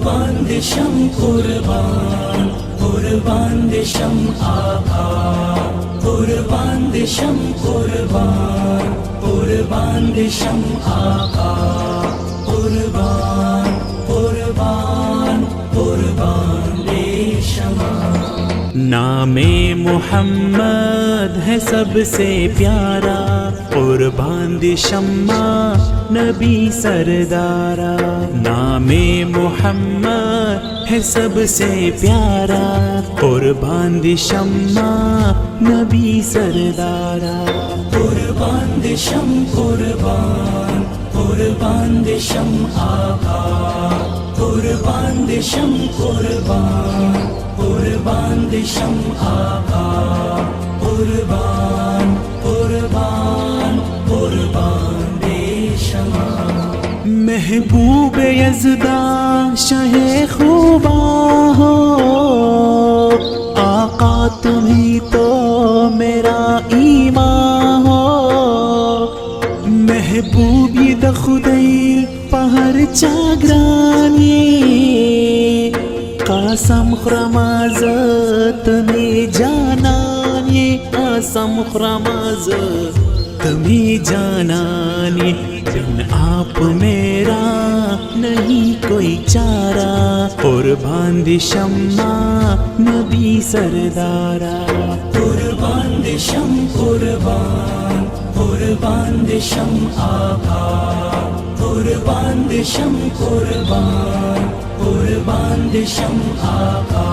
قربان دشم قربان، قربان دشم آقا، قربان دشم قربان، قربان دشم آقا، قربان قربان قربان دشم۔ نام محمد ہے سب سے پیارا، قربان شمع نبی سردارا۔ نام محمد ہے سب سے پیارا، قربان شمع نبی سردارا۔ قربان دشم قربان، قربان دشم آقا، قربان دشم قربان، قربان دشم آقا، قربان قربان قربان دشم۔ محبوب یزداں شہ خوباں ہو، آقا تمہیں تو میرا ایمان ہو۔ محبوبی د خدای پہر چاگرانی، قسم خرمازت میں جانانی، قسم خرمازت میں جانانی۔ بن آپ میرا نہیں کوئی چارہ، قربان شمع نبی سردارا۔ قربان دشم قربان، قربان دشم آقا، قربان دشم قربان، قربان دشم آقا،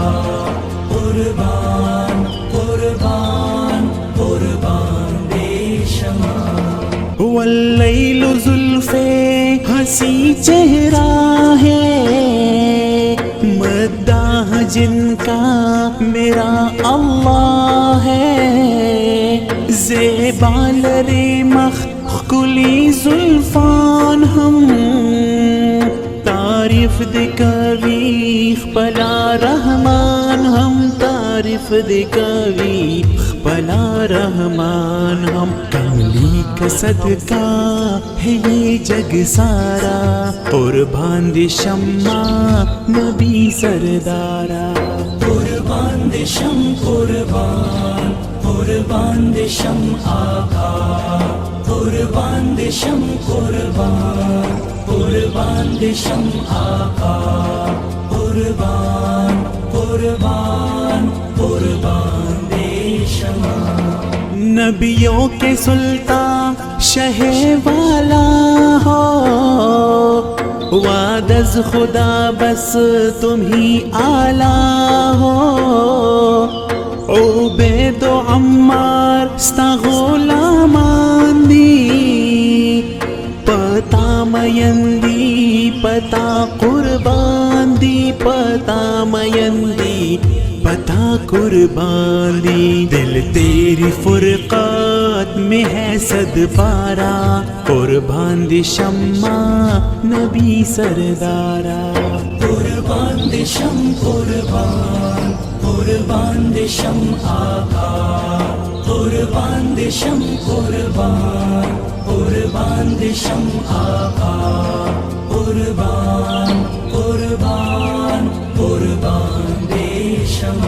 قربان قربان قربان دشم۔ واللیل زلف ہنسی چہرہ ہے، مداح جن کا میرا اللہ ہے۔ زیبا لرے مخکلی زلفان ہم، تعریف دکوی پلا رحمان ہم، تعریف دکوی پلا رحمان ہم۔ کملی کا صدقہ ہے یہ جگ سارا، قربان شمع نبی سردارا۔ قربان دشم قربان، قربان دشم آقا، قربان دشم قربان، قربان دشم آقا، قربان قربان قربان دشم۔ نبیوں کے سلطان شہ والا ہو، وعدز خدا بس تمہیں اعلیٰ ہو۔ عبید و عمار ستا غلامان دی، پتا میندی پتا قربان دی، پتا میندی پتا قربان دی۔ دل تیری فرقات میں ہے صد پارا، قربان شمع نبی سردارا۔ قربان دشم قربان، قربان دشم آقا، قربان دشم قربان، قربان دشم آقا، قربان قربان قربان دشم۔